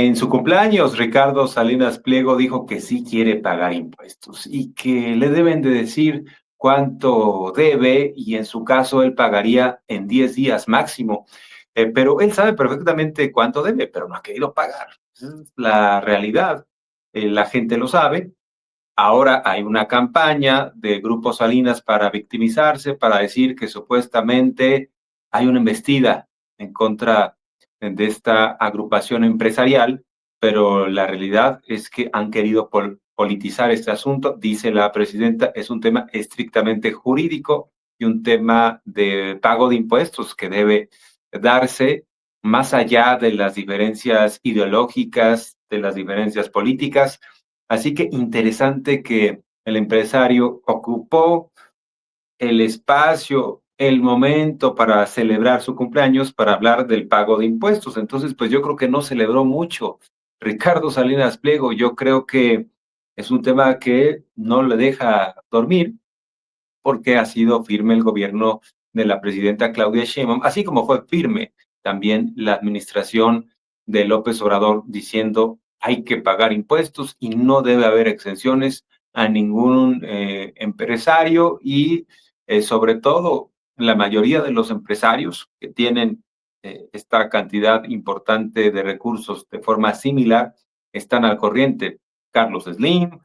En su cumpleaños, Ricardo Salinas Pliego dijo que sí quiere pagar impuestos y que le deben de decir cuánto debe y en su caso él pagaría en 10 días máximo. Pero él sabe perfectamente cuánto debe, pero no ha querido pagar. Esa es la realidad. La gente lo sabe. Ahora hay una campaña de Grupo Salinas para victimizarse, para decir que supuestamente hay una embestida en contra de esta agrupación empresarial, pero la realidad es que han querido politizar este asunto. Dice la presidenta, es un tema estrictamente jurídico y un tema de pago de impuestos que debe darse más allá de las diferencias ideológicas, de las diferencias políticas. Así que interesante que el empresario ocupó el espacio, el momento para celebrar su cumpleaños, para hablar del pago de impuestos. Entonces, pues yo creo que no celebró mucho. Ricardo Salinas Pliego, yo creo que es un tema que no le deja dormir porque ha sido firme el gobierno de la presidenta Claudia Sheinbaum, así como fue firme también la administración de López Obrador diciendo hay que pagar impuestos y no debe haber exenciones a ningún empresario y sobre todo la mayoría de los empresarios que tienen esta cantidad importante de recursos de forma similar están al corriente. Carlos Slim,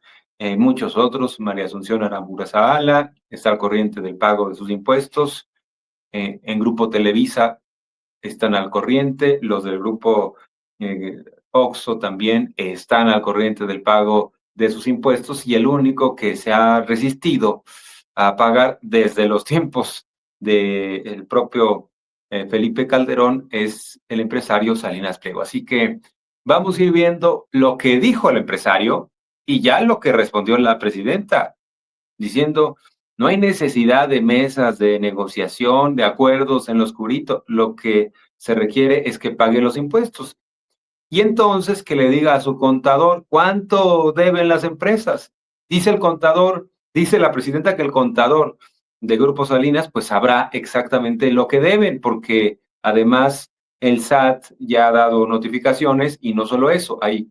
muchos otros, María Asunción Aramburu Zavala, está al corriente del pago de sus impuestos. En Grupo Televisa están al corriente, los del Grupo Oxxo también están al corriente del pago de sus impuestos y el único que se ha resistido a pagar desde los tiempos del propio Felipe Calderón es el empresario Salinas Pliego. Así que vamos a ir viendo lo que dijo el empresario y ya lo que respondió la presidenta, diciendo, no hay necesidad de mesas de negociación, de acuerdos en lo oscurito, lo que se requiere es que pague los impuestos. Y entonces que le diga a su contador cuánto deben las empresas. Dice el contador, dice la presidenta que el contador de Grupo Salinas pues sabrá exactamente lo que deben, porque además el SAT ya ha dado notificaciones y no solo eso, hay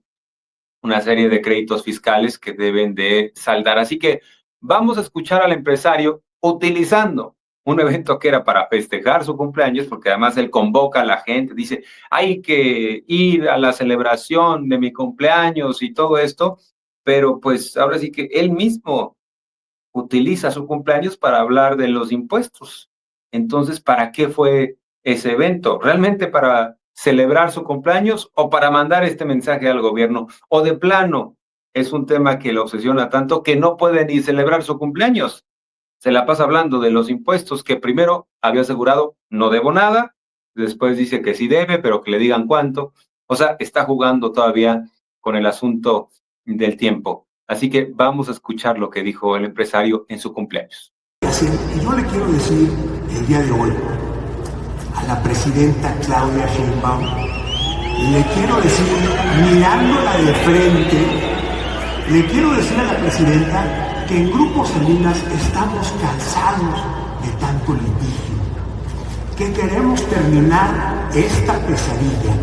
una serie de créditos fiscales que deben de saldar. Así que vamos a escuchar al empresario utilizando un evento que era para festejar su cumpleaños, porque además él convoca a la gente, dice, hay que ir a la celebración de mi cumpleaños y todo esto, pero pues ahora sí que él mismo utiliza su cumpleaños para hablar de los impuestos. Entonces, ¿para qué fue ese evento? ¿Realmente para celebrar su cumpleaños o para mandar este mensaje al gobierno? O de plano, es un tema que lo obsesiona tanto que no puede ni celebrar su cumpleaños. Se la pasa hablando de los impuestos que primero había asegurado no debo nada, después dice que sí debe, pero que le digan cuánto. O sea, está jugando todavía con el asunto del tiempo. Así que vamos a escuchar lo que dijo el empresario en su cumpleaños. Y yo le quiero decir el día de hoy a la presidenta Claudia Sheinbaum, le quiero decir, mirándola de frente, le quiero decir a la presidenta que en Grupo Salinas estamos cansados de tanto litigio, que queremos terminar esta pesadilla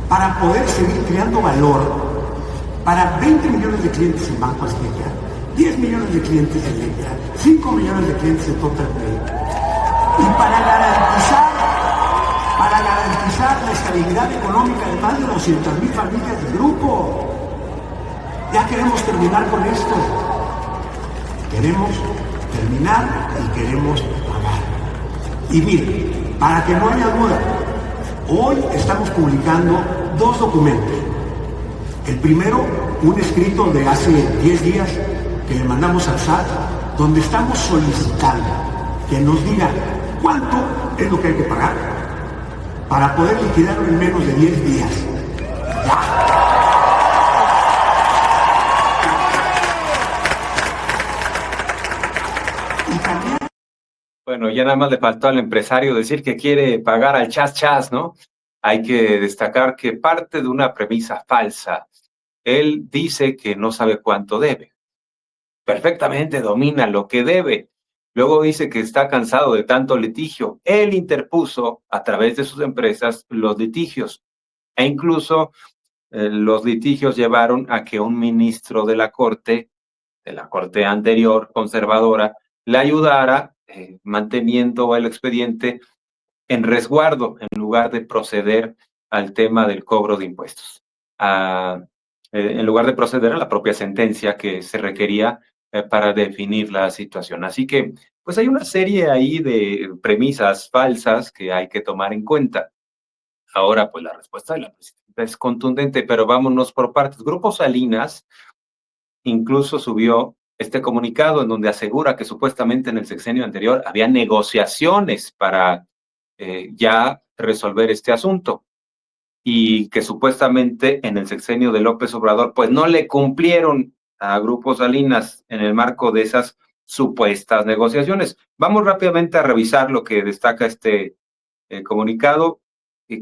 para poder seguir creando valor para 20 millones de clientes en Banco Azteca, 10 millones de clientes en Electra, 5 millones de clientes en Total Play. Y para garantizar la estabilidad económica de más de 200,000 familias del grupo. Ya queremos terminar con esto. Queremos terminar y queremos pagar. Y miren, para que no haya duda, hoy estamos publicando 2 documentos. El primero, un escrito de hace 10 días que le mandamos al SAT, donde estamos solicitando que nos diga cuánto es lo que hay que pagar para poder liquidarlo en menos de 10 días. ¡Ya! Y también... Bueno, ya nada más le faltó al empresario decir que quiere pagar al chas, ¿no? Hay que destacar que parte de una premisa falsa. Él dice que no sabe cuánto debe. Perfectamente domina lo que debe. Luego dice que está cansado de tanto litigio. Él interpuso a través de sus empresas los litigios e incluso los litigios llevaron a que un ministro de la Corte anterior, conservadora, le ayudara manteniendo el expediente en resguardo en lugar de proceder al tema del cobro de impuestos. En lugar de proceder a la propia sentencia que se requería para definir la situación. Así que, pues hay una serie ahí de premisas falsas que hay que tomar en cuenta. Ahora, pues la respuesta de la presidenta es contundente, pero vámonos por partes. Grupo Salinas incluso subió este comunicado en donde asegura que supuestamente en el sexenio anterior había negociaciones para ya resolver este asunto y que supuestamente en el sexenio de López Obrador pues no le cumplieron a Grupo Salinas en el marco de esas supuestas negociaciones. Vamos rápidamente a revisar lo que destaca este comunicado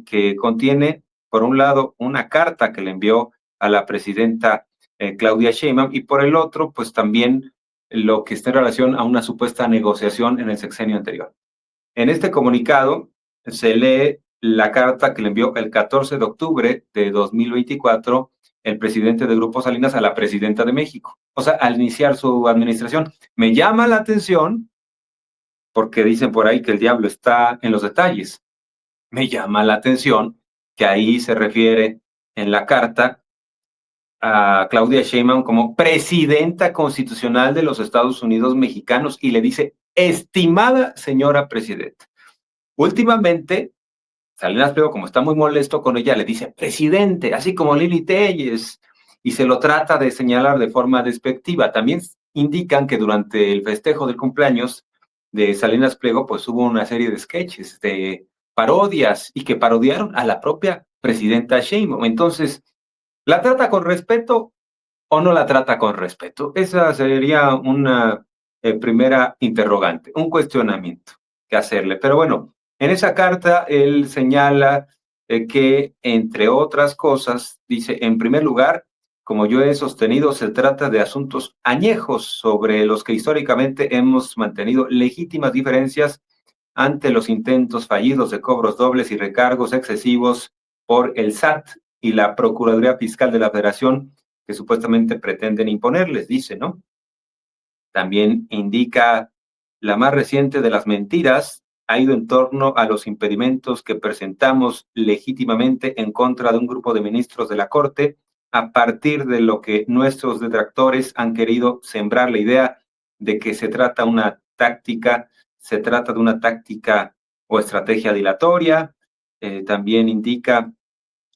que contiene, por un lado, una carta que le envió a la presidenta Claudia Sheinbaum y por el otro, pues también lo que está en relación a una supuesta negociación en el sexenio anterior. En este comunicado se lee la carta que le envió el 14 de octubre de 2024 el presidente de Grupo Salinas a la presidenta de México. O sea, al iniciar su administración. Me llama la atención porque dicen por ahí que el diablo está en los detalles. Me llama la atención que ahí se refiere en la carta a Claudia Sheinbaum como presidenta constitucional de los Estados Unidos mexicanos y le dice, estimada señora presidenta. Últimamente, Salinas Pliego, como está muy molesto con ella, le dice presidente, así como Lili Telles, y se lo trata de señalar de forma despectiva. También indican que durante el festejo del cumpleaños de Salinas Pliego, pues hubo una serie de sketches, de parodias, y que parodiaron a la propia presidenta Sheinbaum. Entonces, ¿la trata con respeto o no la trata con respeto? Esa sería una primera interrogante, un cuestionamiento que hacerle. Pero bueno, en esa carta él señala que, entre otras cosas, dice, en primer lugar, como yo he sostenido, se trata de asuntos añejos sobre los que históricamente hemos mantenido legítimas diferencias ante los intentos fallidos de cobros dobles y recargos excesivos por el SAT y la Procuraduría Fiscal de la Federación que supuestamente pretenden imponerles, dice, ¿no? También indica la más reciente de las mentiras ha ido en torno a los impedimentos que presentamos legítimamente en contra de un grupo de ministros de la Corte a partir de lo que nuestros detractores han querido sembrar la idea de que se trata de una táctica o estrategia dilatoria. También indica,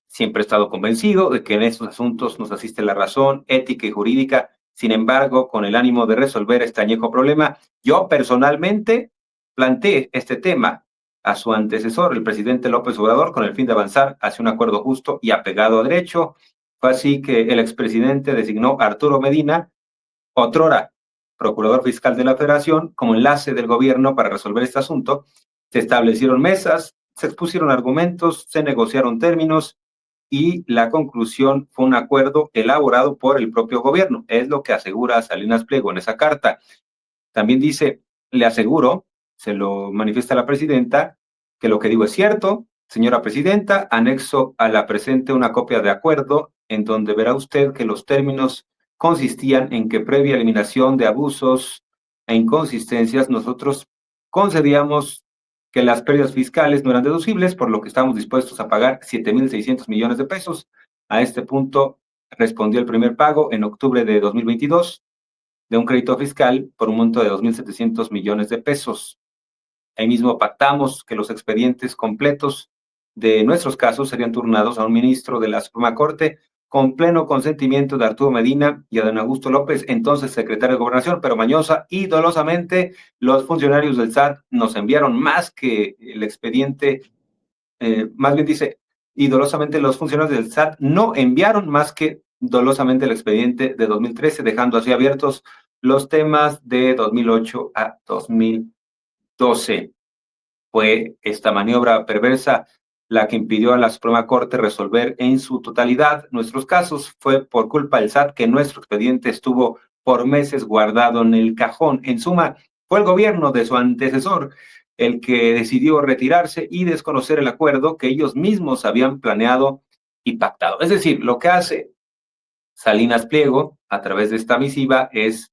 siempre he estado convencido de que en estos asuntos nos asiste la razón ética y jurídica. Sin embargo, con el ánimo de resolver este añejo problema, yo personalmente planteé este tema a su antecesor, el presidente López Obrador, con el fin de avanzar hacia un acuerdo justo y apegado a derecho. Fue así que el expresidente designó a Arturo Medina, otrora procurador fiscal de la Federación, como enlace del gobierno para resolver este asunto. Se establecieron mesas, se expusieron argumentos, se negociaron términos y la conclusión fue un acuerdo elaborado por el propio gobierno. Es lo que asegura Salinas Pliego en esa carta. También dice, le aseguro, se lo manifiesta la presidenta, que lo que digo es cierto. Señora presidenta, anexo a la presente una copia de acuerdo en donde verá usted que los términos consistían en que previa eliminación de abusos e inconsistencias nosotros concedíamos que las pérdidas fiscales no eran deducibles, por lo que estamos dispuestos a pagar 7,600 millones de pesos. A este punto respondió el primer pago en octubre de 2022 de un crédito fiscal por un monto de 2,700 millones de pesos. Ahí mismo pactamos que los expedientes completos de nuestros casos serían turnados a un ministro de la Suprema Corte con pleno consentimiento de Arturo Medina y Adán Augusto López, entonces secretario de Gobernación, pero mañosa y dolosamente los funcionarios del SAT nos enviaron más que el expediente, más bien dice, y dolosamente los funcionarios del SAT no enviaron más que dolosamente el expediente de 2013, dejando así abiertos los temas de 2008 a 2012. Fue esta maniobra perversa la que impidió a la Suprema Corte resolver en su totalidad nuestros casos. Fue por culpa del SAT que nuestro expediente estuvo por meses guardado en el cajón. En suma, fue el gobierno de su antecesor el que decidió retirarse y desconocer el acuerdo que ellos mismos habían planeado y pactado. Es decir, lo que hace Salinas Pliego a través de esta misiva es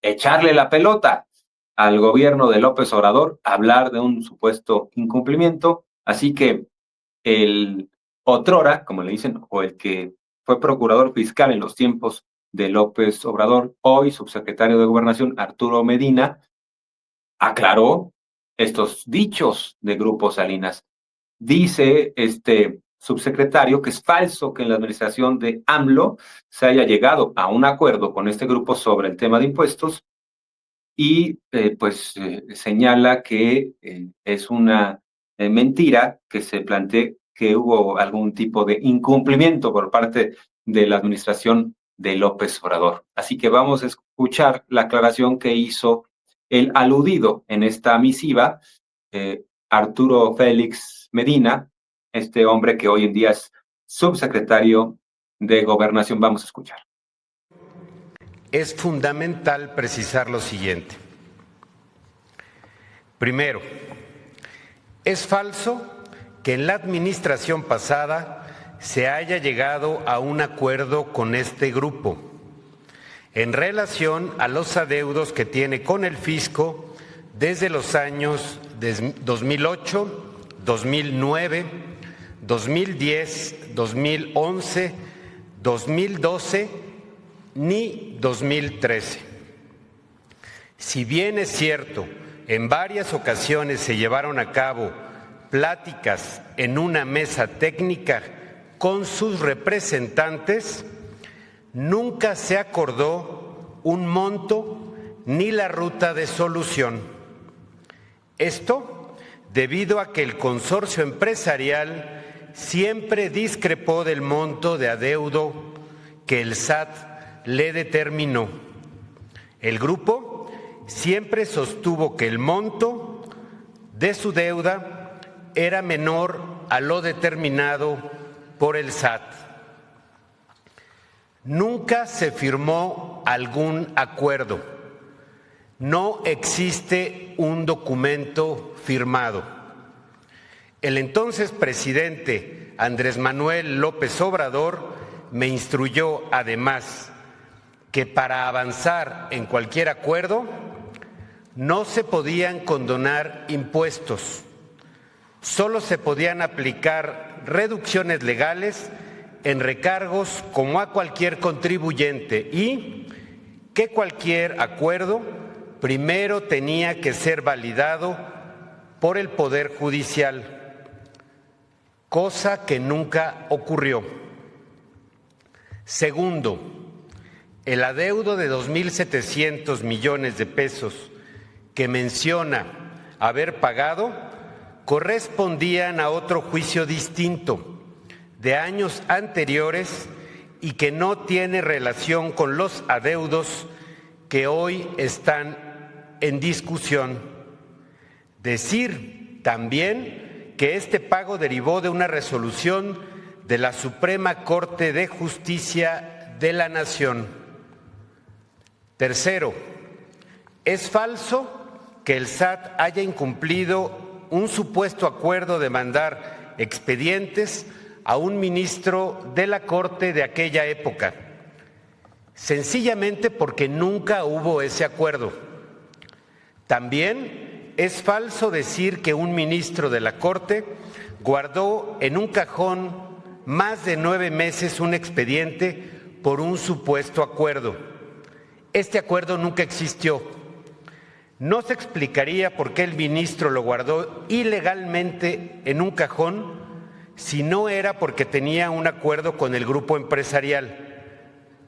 echarle la pelota al gobierno de López Obrador, hablar de un supuesto incumplimiento. Así que el otrora, como le dicen, o el que fue procurador fiscal en los tiempos de López Obrador, hoy subsecretario de Gobernación, Arturo Medina, aclaró estos dichos de Grupo Salinas. Dice este subsecretario que es falso que en la administración de AMLO se haya llegado a un acuerdo con este grupo sobre el tema de impuestos y señala que es una mentira que se plantee que hubo algún tipo de incumplimiento por parte de la administración de López Obrador. Así que vamos a escuchar la aclaración que hizo el aludido en esta misiva, Arturo Félix Medina, este hombre que hoy en día es subsecretario de Gobernación. Vamos a escuchar. Es fundamental precisar lo siguiente. Primero, es falso que en la administración pasada se haya llegado a un acuerdo con este grupo en relación a los adeudos que tiene con el fisco desde los años 2008, 2009, 2010, 2011, 2012 ni 2013. Si bien es cierto, en varias ocasiones se llevaron a cabo pláticas en una mesa técnica con sus representantes, nunca se acordó un monto ni la ruta de solución. Esto debido a que el consorcio empresarial siempre discrepó del monto de adeudo que el SAT le determinó. El grupo siempre sostuvo que el monto de su deuda era menor a lo determinado por el SAT. Nunca se firmó algún acuerdo. No existe un documento firmado. El entonces presidente Andrés Manuel López Obrador me instruyó además que para avanzar en cualquier acuerdo no se podían condonar impuestos, solo se podían aplicar reducciones legales en recargos como a cualquier contribuyente y que cualquier acuerdo primero tenía que ser validado por el Poder Judicial, cosa que nunca ocurrió. Segundo, el adeudo de 2.700 millones de pesos que menciona haber pagado correspondían a otro juicio distinto de años anteriores y que no tiene relación con los adeudos que hoy están en discusión. Decir también que este pago derivó de una resolución de la Suprema Corte de Justicia de la Nación. Tercero, es falso que el SAT haya incumplido un supuesto acuerdo de mandar expedientes a un ministro de la Corte de aquella época, sencillamente porque nunca hubo ese acuerdo. También es falso decir que un ministro de la Corte guardó en un cajón más de 9 meses un expediente por un supuesto acuerdo. Este acuerdo nunca existió. No se explicaría por qué el ministro lo guardó ilegalmente en un cajón si no era porque tenía un acuerdo con el grupo empresarial.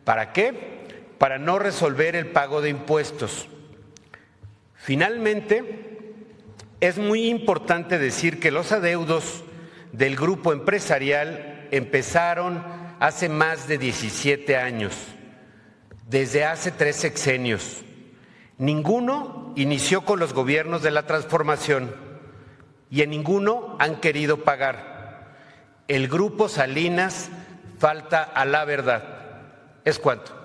¿Para qué? Para no resolver el pago de impuestos. Finalmente, es muy importante decir que los adeudos del grupo empresarial empezaron hace más de 17 años, desde hace 3 sexenios. Ninguno inició con los gobiernos de la transformación y en ninguno han querido pagar. El grupo Salinas falta a la verdad. Es cuanto.